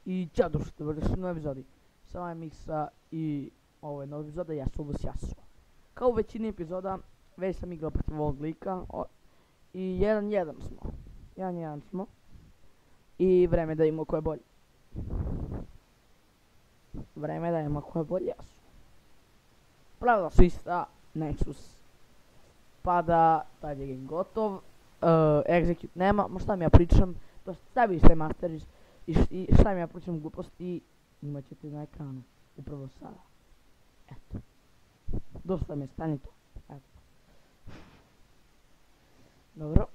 I ćao društvo, dobrodošli u novi epizodi. Sa vama je Miksa i ovo je nova epizoda, ja sam vs Yasuo. Kao u većini epizoda, već sam igrao protiv ovog lika i 1-1 smo. 1-1 smo. I vreme da imamo ko je bolji. Vreme da imamo ko je bolji Yasuo. Pravila su ista, Nexus pada, tad je game gotov. Execute nema, ma šta mi ja pričam, to stavi sve masteris i šta mi ja pričam gluposti, imat ćete na ekranu, upravo sada. Eto. Dosta mi je, stani to. Eto. Dobro.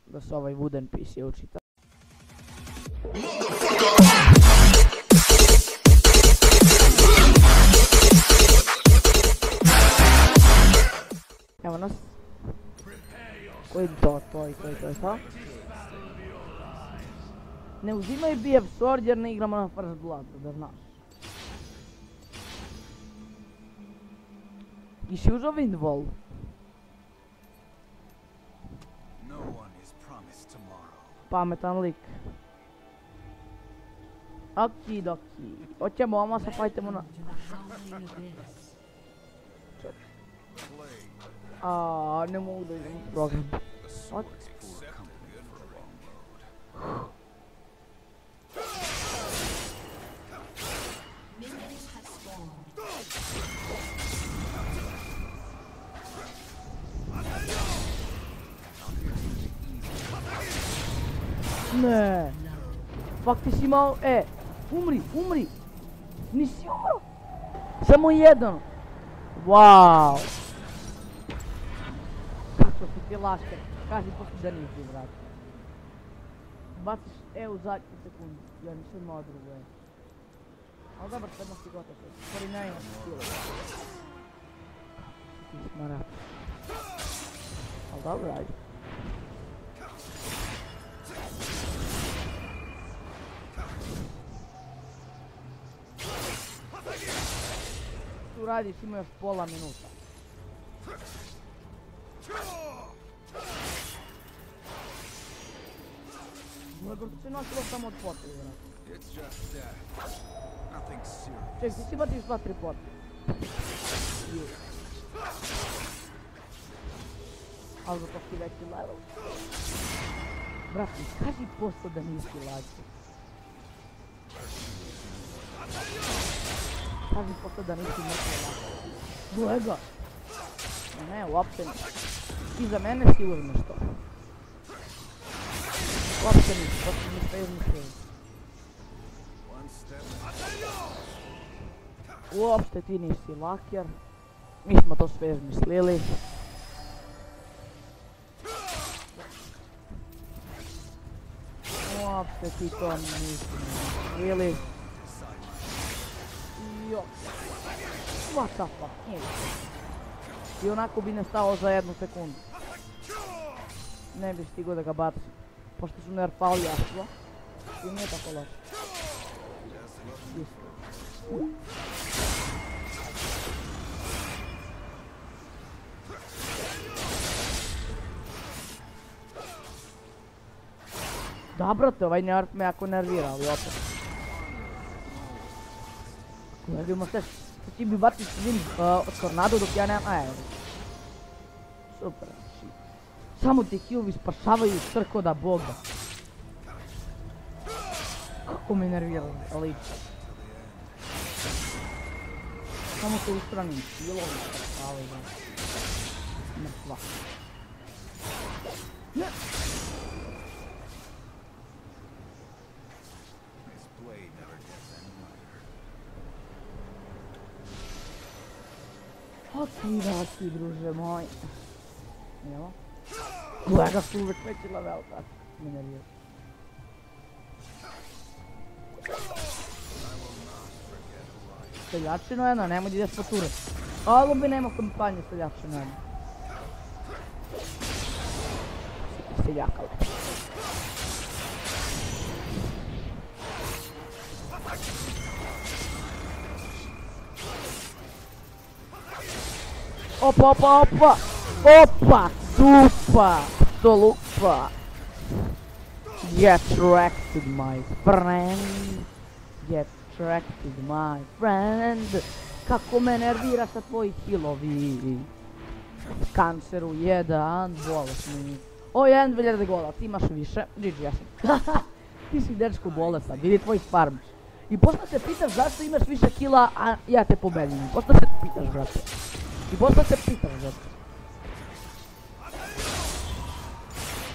Da se ovaj wooden PC učita. Evo nas. Koji to? Ne uzimaj BF Sword jer ne igramo na First Blood, da znaš. I si uzao Windwall? Pametan lik. Okidoki. Hoćemo oma se fajtemo na... ne mogu da idem u program. Ne. Fak ti si imao, umri. Nisi umro. Samo jedan. Wow. Kako si ti lašker. Kaži poslije da nisi, brate. Baciš u zadnju sekundu. Ja nisam imao drugo Ali dobro, sad si gotov. Stvari ne ima skilo. Ti smara. Ali dobro, ajde. Tu radiš, ima još pola minuta. Nego se nosilo samo od potrebe, brate. Ček, ti si batiš 2-3 potrebe. Ali zato si veći level. Brate, kaži posao da nisi lađe. Kaži posao da nisi mrtvo lađe. Glega! Ne, uopće ne. Ti za mene sigurno što. Uopće nisi, Uopšte ti nisi laker. Mi smo to sve izmislili. Uopšte ti to nisi izmislili. Jo. What the fuck? I onako bi ne stao za 1 sekundu. Ne bi stigao da ga bacim. Pošto su nerfali Yasuo. I nije tako loše. Da, brate, ovaj nerf me jako nervira, ali opet. Ne vidimo sve, ti bi baciš tornado dok ja nemam aero. Super. Samo ti healovi spašavaju crkoda boga. Kako me nerviraju, ali... Samo te ustranim healovi spašavaju, da. Mrtva. Ne! Okidoki, druže moj. Evo. Glega su uvek veći level, tako. Me nervira. Seljačino jedno, nemoj da ideš po ture. Ovo bi nema kampanje seljačino jedno. Seljaka lepo. Opa! Opa! Supa! To lupa! Get wrecked, my friend. Get wrecked, my friend. Kako me nervira sa tvoji healovi. Kanceru, jedan, bolesni. O, 1000 gola, ti imaš više. GG, ja sam. Ti si dečko bolestan, vidi tvoj farm. I posle se pitaš zašto imaš više kila, a ja te pobedim. Posle se pitaš, brate. I posle se pitaš, brate.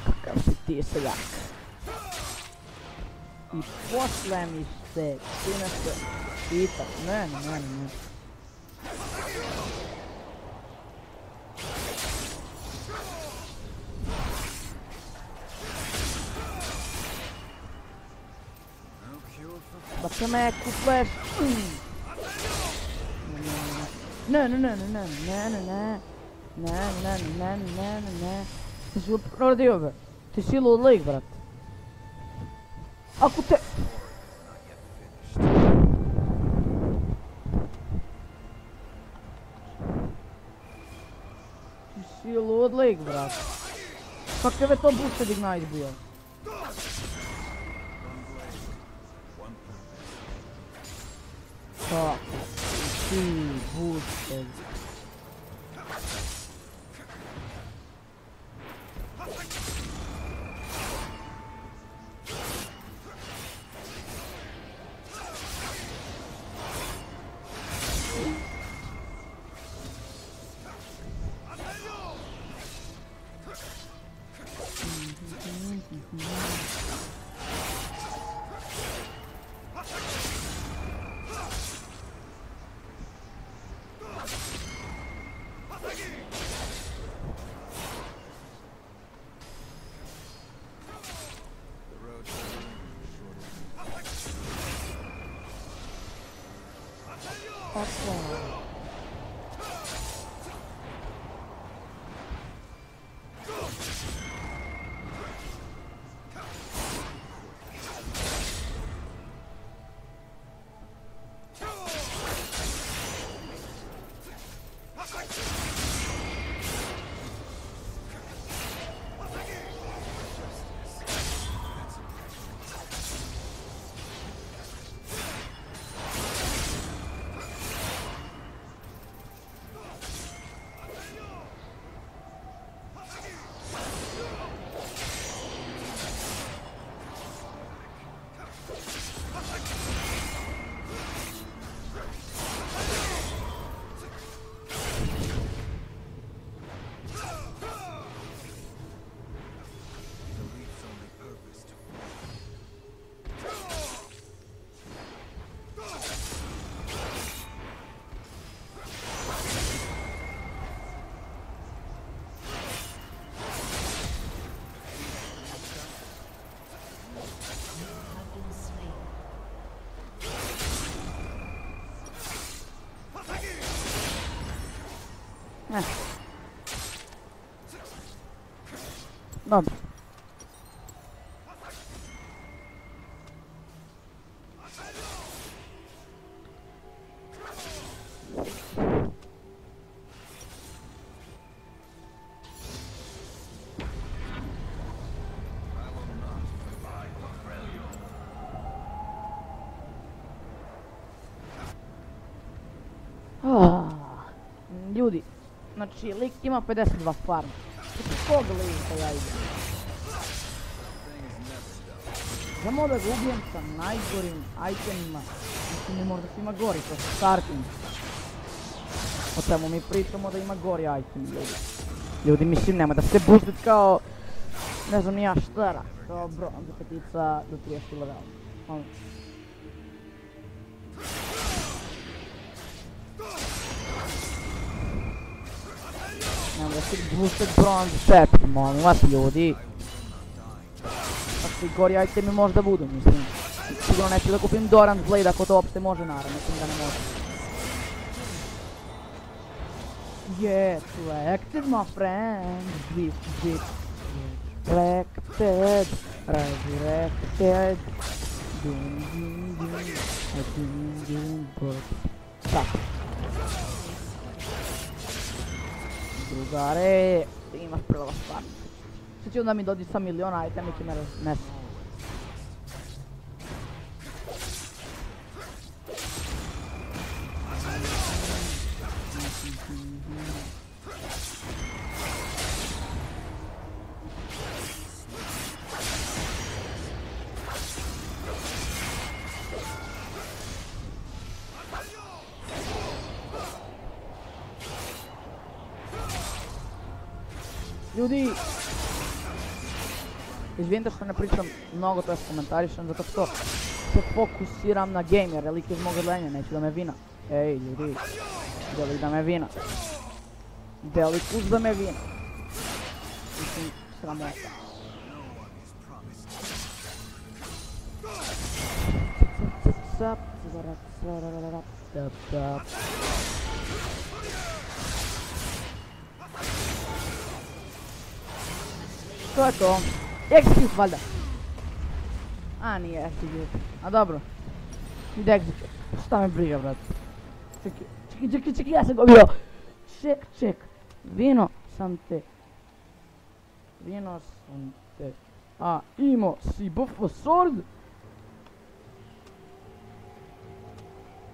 Kakav si ti seljak. I posle mi se, ti nešto pitaš. Ne. Da se me kupleš. Ne. Ti si uprodio, be. Ti si lud lik, brat. Ako te... Ti si lud lik, brat. Kakav je to boosted ignite bio? Kakav si boosted? Dobro. Ljudi, znači lik ima 52 farm. Protiv kog lika ja idem? Samo da ga ubijem sa najgorim itemima. Mislim, možda si ima gori, to su Starkin. O čemu mi pričamo da ima gori item, ljudi. Ljudi, mislim, nema da se boostit kao... Ne znam ni ja šta. Dobro, onda petica do 30 level. Nemam da si boosted bronze set, molim vas ljudi. Ako i gori itemi možda budu, mislim. Sigurno neću da kupim Doran's Blade ako to uopšte može, naravno, mislim da ne može. Get wrecked, my friend. Resurrected. Resurrected. Tako. Drugare, ti imaš prva stvar. Sad će onda mi dođi sa miliona itemi će me raznesi. Ljudi! Izvinite što ne pričam mnogo, to je komentarišem, zato što se fokusiram na game, jer je lik iz mog odlenja, neću da me vina. Ej, ljudi, ide lik da me vina. Ide lik uz da me vina. Mislim, sramota. Što je to? Execute valjda. A nije execute. A dobro. Ide execute. Šta me briga, brat. Čekaj, ja sam gubio. Ček. Vino sam te. A imao si buffo sword.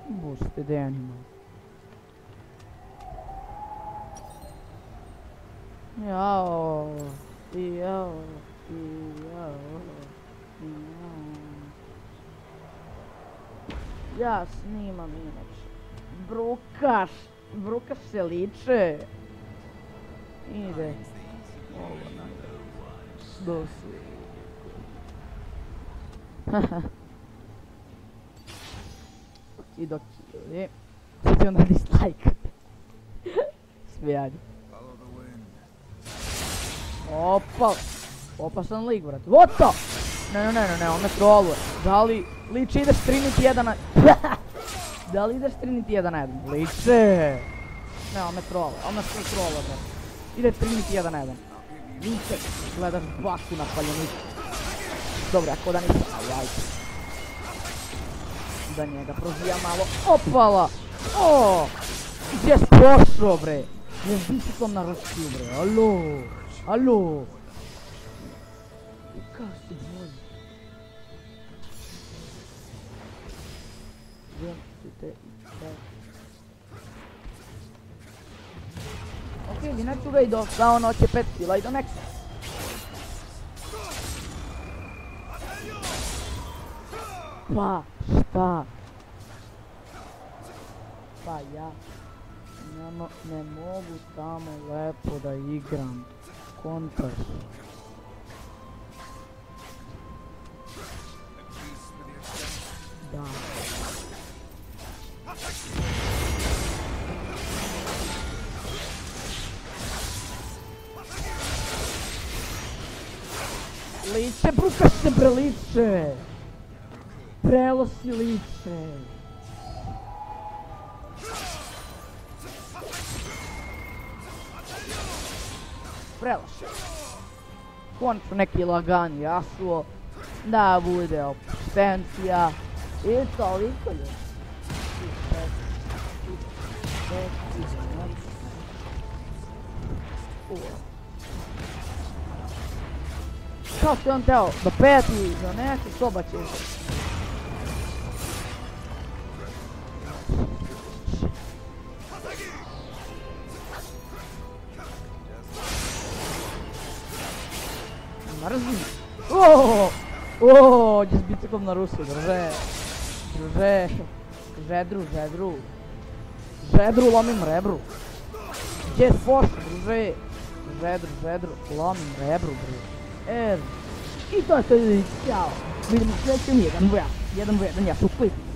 Buste the animal. Jao. Ja snimam inače. Brukaš se liče. Ide. Ovo dosi. Okidoki, ljudi. Sad ću onda dislike. Smijanje. Opa! Opasan lik, brat. What the? Ne, on me troluje. Da li liče ideš streamiti jedan na... Da li ideš streamiti jedan na jedan? Liče! Ne, on me troluje, brat. Ide streamiti jedan na jedan. Liče, gledaš baku na paljenicu. Dobro, ako da nisam, ali ajde. Da njega prozija malo. Opala! O! Gdje si pošao, bre? Ne s biciklom na Rusiju, bre. Alo! Kako si bolji? Ok, neću ga i dao noće 5 kila i do nekog. Pa, šta? Pa ja ne mogu tamo lepo da igram. Kontaš. Da. Liče, brukaš se, bre, liče! Prelo si liče! Prelo si. Končno neki lagani Yasuo. Da bude opstencija. I toliko ljudi. Kao što je on teo da peti, da neće soba će. Mrzim. Oooo, gdje s biciklom na Rusu, druže. Žedru, lomim rebru. Gdje je foš, druže. Žedru, lomim rebru, druže. I to je to, ljudi, ćao. Vidimo sljedećem 1v1, ja ću klipiti.